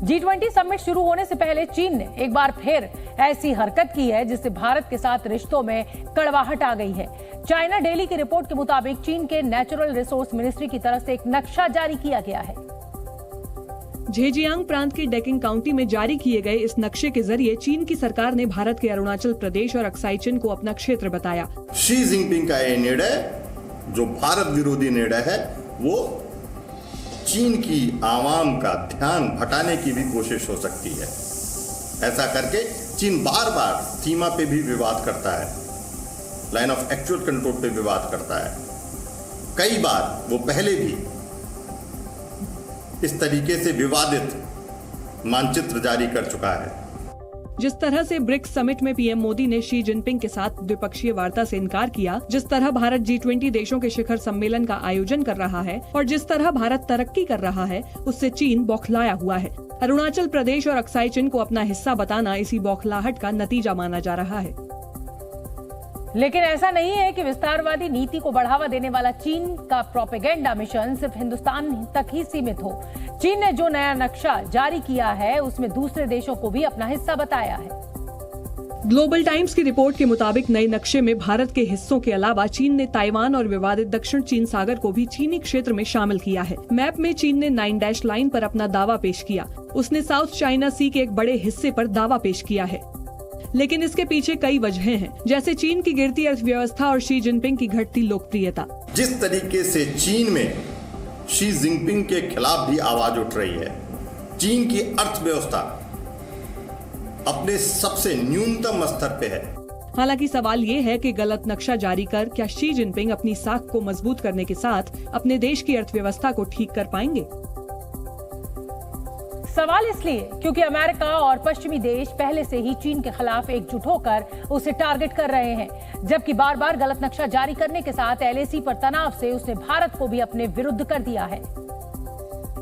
G20 summit शुरू होने से पहले चीन ने एक बार फिर ऐसी हरकत की है जिससे भारत के साथ रिश्तों में कड़वाहट आ गई है। चाइना डेली की रिपोर्ट के मुताबिक चीन के नेचुरल रिसोर्स मिनिस्ट्री की तरफ से एक नक्शा जारी किया गया है। झेजियांग प्रांत के डेकिंग काउंटी में जारी किए गए इस नक्शे के जरिए चीन की सरकार ने भारत के अरुणाचल प्रदेश और अक्साई चिन को अपना क्षेत्र बताया। शी जिनपिंग का ये निर्णय जो भारत विरोधी निर्णय है वो चीन की आवाम का ध्यान भटाने की भी कोशिश हो सकती है। ऐसा करके चीन बार बार सीमा पे भी विवाद करता है, लाइन ऑफ एक्चुअल कंट्रोल पे विवाद करता है। कई बार वो पहले भी इस तरीके से विवादित मानचित्र जारी कर चुका है। जिस तरह से ब्रिक्स समिट में पीएम मोदी ने शी जिनपिंग के साथ द्विपक्षीय वार्ता से इनकार किया, जिस तरह भारत G20 देशों के शिखर सम्मेलन का आयोजन कर रहा है और जिस तरह भारत तरक्की कर रहा है, उससे चीन बौखलाया हुआ है। अरुणाचल प्रदेश और अक्साई चिन को अपना हिस्सा बताना इसी बौखलाहट का नतीजा माना जा रहा है। लेकिन ऐसा नहीं है कि विस्तारवादी नीति को बढ़ावा देने वाला चीन का प्रोपेगेंडा मिशन सिर्फ हिंदुस्तान तक ही सीमित हो। चीन ने जो नया नक्शा जारी किया है उसमें दूसरे देशों को भी अपना हिस्सा बताया है। ग्लोबल टाइम्स की रिपोर्ट के मुताबिक नए नक्शे में भारत के हिस्सों के अलावा चीन ने ताइवान और विवादित दक्षिण चीन सागर को भी चीनी क्षेत्र में शामिल किया है। मैप में चीन ने 9 डैश लाइन पर अपना दावा पेश किया। उसने साउथ चाइना सी के एक बड़े हिस्से पर दावा पेश किया है, लेकिन इसके पीछे कई वजहें हैं, जैसे चीन की गिरती अर्थव्यवस्था और शी जिनपिंग की घटती लोकप्रियता। जिस तरीके से चीन में शी जिनपिंग के खिलाफ भी आवाज उठ रही है, चीन की अर्थव्यवस्था अपने सबसे न्यूनतम स्तर पे है। हालांकि सवाल ये है कि गलत नक्शा जारी कर क्या शी जिनपिंग अपनी साख को मजबूत करने के साथ अपने देश की अर्थव्यवस्था को ठीक कर पाएंगे? सवाल इसलिए क्योंकि अमेरिका और पश्चिमी देश पहले से ही चीन के खिलाफ एकजुट होकर उसे टारगेट कर रहे हैं, जबकि बार बार गलत नक्शा जारी करने के साथ LAC पर तनाव से उसने भारत को भी अपने विरुद्ध कर दिया है।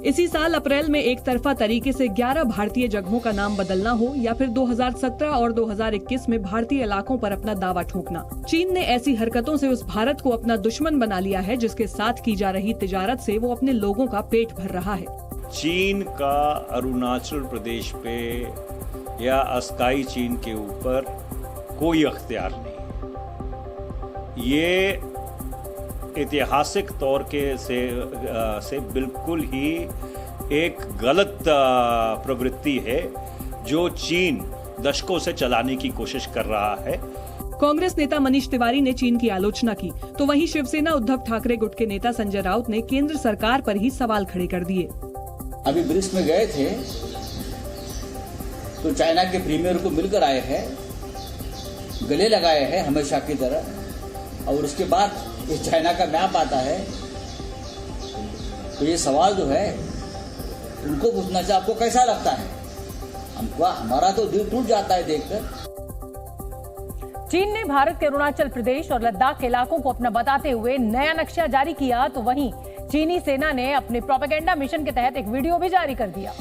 इसी साल अप्रैल में एक तरफा तरीके से 11 भारतीय जगहों का नाम बदलना हो या फिर 2017 और 2021 में भारतीय इलाकों पर अपना दावा ठोकना, चीन ने ऐसी हरकतों से उस भारत को अपना दुश्मन बना लिया है जिसके साथ की जा रही तिजारत से वो अपने लोगों का पेट भर रहा है। चीन का अरुणाचल प्रदेश पे या अक्साई चीन के ऊपर कोई अख्तियार नहीं। ये ऐतिहासिक तौर के से बिल्कुल ही एक गलत प्रवृत्ति है जो चीन दशकों से चलाने की कोशिश कर रहा है। कांग्रेस नेता मनीष तिवारी ने चीन की आलोचना की, तो वहीं शिवसेना उद्धव ठाकरे गुट के नेता संजय राउत ने केंद्र सरकार पर ही सवाल खड़े कर दिए। अभी ब्रिक्स में गए थे तो चाइना के प्रीमियर को मिलकर आए हैं, गले लगाए हैं हमेशा की तरह, और उसके बाद ये चाइना का मैप आता है तो ये सवाल जो है उनको पूछना चाहिए, आपको कैसा लगता है? हमको हमारा तो दिल टूट जाता है देखकर। चीन ने भारत के अरुणाचल प्रदेश और लद्दाख के इलाकों को अपना बताते हुए नया नक्शा जारी किया, तो वहीं चीनी सेना ने अपने प्रोपेगेंडा मिशन के तहत एक वीडियो भी जारी कर दिया,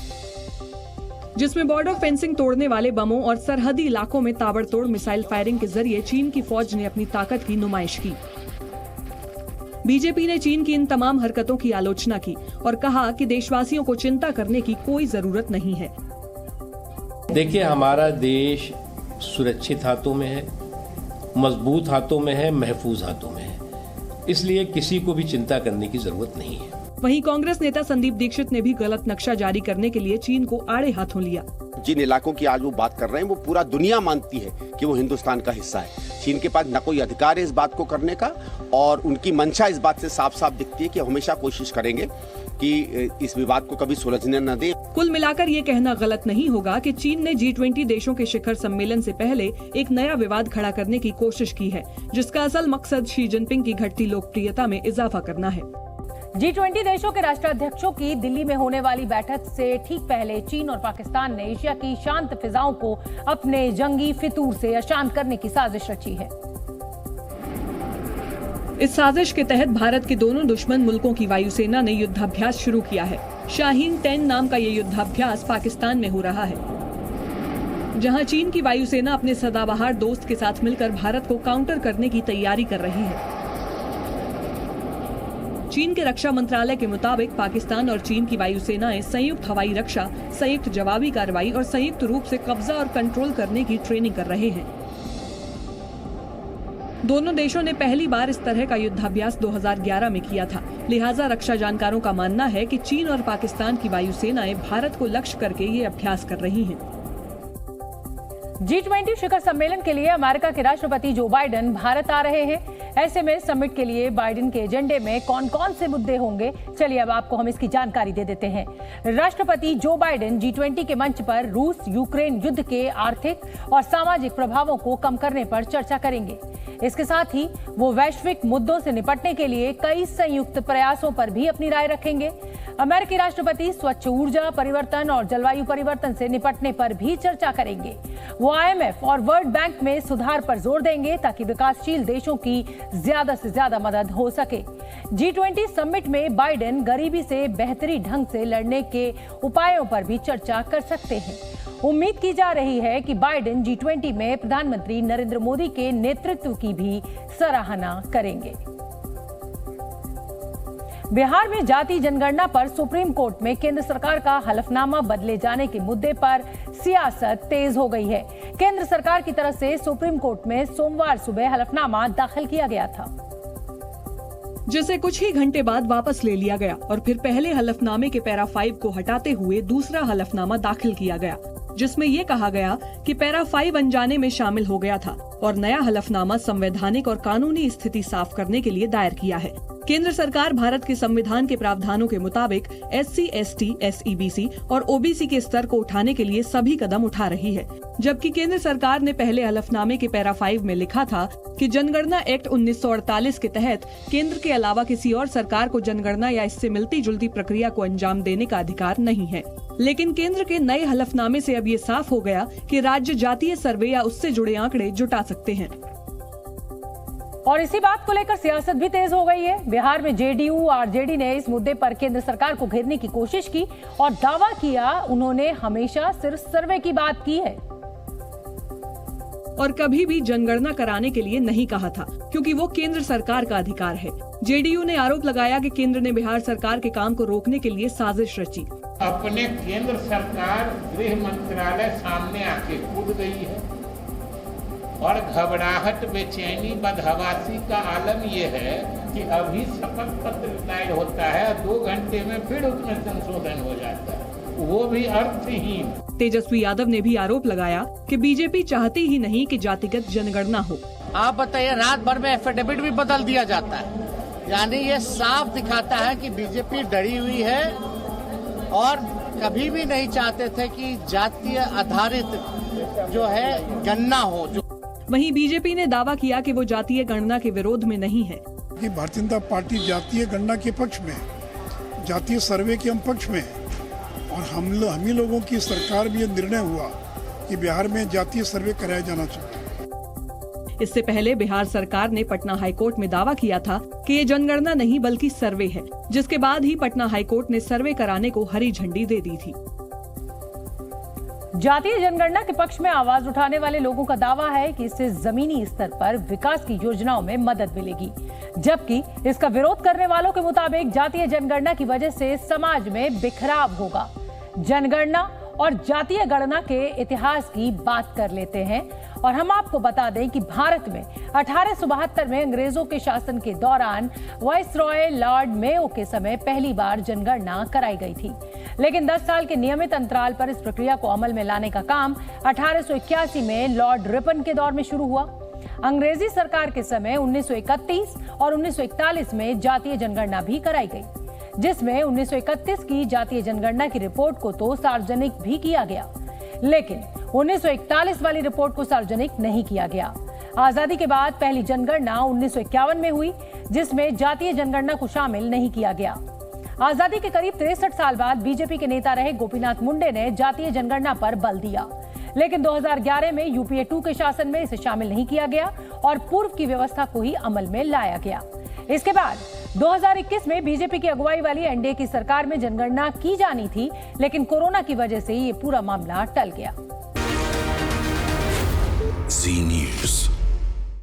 जिसमें बॉर्डर फेंसिंग तोड़ने वाले बमों और सरहदी इलाकों में ताबड़तोड़ मिसाइल फायरिंग के जरिए चीन की फौज ने अपनी ताकत की नुमाइश की। बीजेपी ने चीन की इन तमाम हरकतों की आलोचना की और कहा कि देशवासियों को चिंता करने की कोई जरूरत नहीं है। देखिए, हमारा देश सुरक्षित हाथों में है, मजबूत हाथों में है, महफूज हाथों में है, इसलिए किसी को भी चिंता करने की जरूरत नहीं है। वहीं कांग्रेस नेता संदीप दीक्षित ने भी गलत नक्शा जारी करने के लिए चीन को आड़े हाथों लिया। जिन इलाकों की आज वो बात कर रहे हैं वो पूरा दुनिया मानती है कि वो हिंदुस्तान का हिस्सा है। चीन के पास न कोई अधिकार है इस बात को करने का, और उनकी मंशा इस बात से साफ साफ दिखती है कि हमेशा कोशिश करेंगे कि इस विवाद को कभी सुलझने न दे। कुल मिलाकर ये कहना गलत नहीं होगा कि चीन ने G20 देशों के शिखर सम्मेलन से पहले एक नया विवाद खड़ा करने की कोशिश की है, जिसका असल मकसद शी जिनपिंग की घटती लोकप्रियता में इजाफा करना है। G20 देशों के राष्ट्राध्यक्षों की दिल्ली में होने वाली बैठक से ठीक पहले चीन और पाकिस्तान ने एशिया की शांत फिजाओं को अपने जंगी फितूर से अशांत करने की साजिश रची है। इस साजिश के तहत भारत के दोनों दुश्मन मुल्कों की वायुसेना ने युद्धाभ्यास शुरू किया है। शाहीन 10 नाम का ये युद्धाभ्यास पाकिस्तान में हो रहा है, जहां चीन की वायुसेना अपने सदाबहार दोस्त के साथ मिलकर भारत को काउंटर करने की तैयारी कर रही है। चीन के रक्षा मंत्रालय के मुताबिक पाकिस्तान और चीन की वायुसेनाएं संयुक्त हवाई रक्षा, संयुक्त जवाबी कार्रवाई और संयुक्त रूप से कब्जा और कंट्रोल करने की ट्रेनिंग कर रहे हैं। दोनों देशों ने पहली बार इस तरह का युद्धाभ्यास 2011 में किया था। लिहाजा रक्षा जानकारों का मानना है कि चीन और पाकिस्तान की वायुसेनाएं भारत को लक्ष्य करके ये अभ्यास कर रही हैं। G20 शिखर सम्मेलन के लिए अमेरिका के राष्ट्रपति जो बाइडेन भारत आ रहे हैं। ऐसे में समिट के लिए बाइडेन के एजेंडे में कौन कौन से मुद्दे होंगे, चलिए अब आपको हम इसकी जानकारी दे देते हैं। राष्ट्रपति जो बाइडेन G20 के मंच पर रूस यूक्रेन युद्ध के आर्थिक और सामाजिक प्रभावों को कम करने पर चर्चा करेंगे। इसके साथ ही वो वैश्विक मुद्दों से निपटने के लिए कई संयुक्त प्रयासों पर भी अपनी राय रखेंगे। अमेरिकी राष्ट्रपति स्वच्छ ऊर्जा परिवर्तन और जलवायु परिवर्तन से निपटने पर भी चर्चा करेंगे। वो IMF और वर्ल्ड बैंक में सुधार पर जोर देंगे ताकि विकासशील देशों की ज्यादा से ज्यादा मदद हो सके। G20 समिट में बाइडेन गरीबी से बेहतरी ढंग से लड़ने के उपायों पर भी चर्चा कर सकते हैं। उम्मीद की जा रही है कि बाइडेन G20 में प्रधानमंत्री नरेंद्र मोदी के नेतृत्व की भी सराहना करेंगे। बिहार में जाति जनगणना पर सुप्रीम कोर्ट में केंद्र सरकार का हलफनामा बदले जाने के मुद्दे पर सियासत तेज हो गई है। केंद्र सरकार की तरफ से सुप्रीम कोर्ट में सोमवार सुबह हलफनामा दाखिल किया गया था, जिसे कुछ ही घंटे बाद वापस ले लिया गया और फिर पहले हलफनामे के पैरा 5 को हटाते हुए दूसरा हलफनामा दाखिल किया गया, जिसमें ये कहा गया कि पैरा 5 अनजाने में शामिल हो गया था और नया हलफनामा संवैधानिक और कानूनी स्थिति साफ करने के लिए दायर किया है। केंद्र सरकार भारत के संविधान के प्रावधानों के मुताबिक SC, ST, SEBC और OBC के स्तर को उठाने के लिए सभी कदम उठा रही है, जबकि केंद्र सरकार ने पहले हलफनामे के पैरा 5 में लिखा था कि जनगणना एक्ट 1948 के तहत केंद्र के अलावा किसी और सरकार को जनगणना या इससे मिलती जुलती प्रक्रिया को अंजाम देने का अधिकार नहीं है। लेकिन केंद्र के नए हलफनामे से अब ये साफ हो गया कि राज्य जातीय सर्वे या उससे जुड़े आंकड़े जुटा सकते हैं। और इसी बात को लेकर सियासत भी तेज हो गई है। बिहार में JDU RJD ने इस मुद्दे पर केंद्र सरकार को घेरने की कोशिश की और दावा किया उन्होंने हमेशा सिर्फ सर्वे की बात की है और कभी भी जनगणना कराने के लिए नहीं कहा था, क्योंकि वो केंद्र सरकार का अधिकार है। JDU ने आरोप लगाया कि केंद्र ने बिहार सरकार के काम को रोकने के लिए साजिश रची। अपने केंद्र सरकार गृह मंत्रालय सामने आके कूद गई है और घबराहट, बेचैनी, बदहवासी का आलम यह है कि अभी शपथ पत्र दायर होता है, 2 घंटे में फिर उसमें संशोधन हो जाता है, वो भी अर्थहीन। तेजस्वी यादव ने भी आरोप लगाया कि बीजेपी चाहती ही नहीं कि जातिगत जनगणना हो। आप बताइए, रात भर में एफिडेविट भी बदल दिया जाता है, यानी ये साफ दिखाता है कि बीजेपी डरी हुई है और कभी भी नहीं चाहते थे कि जातीय आधारित जो है गणना हो। वहीं बीजेपी ने दावा किया कि वो जातीय गणना के विरोध में नहीं है। कि भारतीय जनता पार्टी जातीय गणना के पक्ष में, जातीय सर्वे के हम पक्ष में, और हम ही लोगों की सरकार भी ये निर्णय हुआ कि बिहार में जातीय सर्वे कराया जाना चाहिए। इससे पहले बिहार सरकार ने पटना हाईकोर्ट में दावा किया था कि ये जनगणना नहीं बल्कि सर्वे है, जिसके बाद ही पटना हाईकोर्ट ने सर्वे कराने को हरी झंडी दे दी थी। जातीय जनगणना के पक्ष में आवाज उठाने वाले लोगों का दावा है कि इससे जमीनी स्तर पर विकास की योजनाओं में मदद मिलेगी, जबकि इसका विरोध करने वालों के मुताबिक जातीय जनगणना की वजह से समाज में बिखराव होगा। जनगणना और जातीय गणना के इतिहास की बात कर लेते हैं और हम आपको बता दें कि भारत में 1872 में अंग्रेजों के शासन के दौरान वाइसरॉय लॉर्ड मेयो के समय पहली बार जनगणना कराई गई थी, लेकिन 10 साल के नियमित अंतराल पर इस प्रक्रिया को अमल में लाने का काम 1881 में लॉर्ड रिपन के दौर में शुरू हुआ। अंग्रेजी सरकार के समय 1931 और 1941 में जातीय जनगणना भी कराई गई, जिसमें 1931 की जातीय जनगणना की रिपोर्ट को तो सार्वजनिक भी किया गया, लेकिन 1941 वाली रिपोर्ट को सार्वजनिक नहीं किया गया। आजादी के बाद पहली जनगणना 1951 में हुई, जिसमें जातीय जनगणना को शामिल नहीं किया गया। आजादी के करीब 63 साल बाद बीजेपी के नेता रहे गोपीनाथ मुंडे ने जातीय जनगणना पर बल दिया, लेकिन 2011 में UPA 2 के शासन में इसे शामिल नहीं किया गया और पूर्व की व्यवस्था को ही अमल में लाया गया। इसके बाद 2021 में बीजेपी की अगुवाई वाली NDA की सरकार में जनगणना की जानी थी, लेकिन कोरोना की वजह से ये पूरा मामला टल गया। Zee News।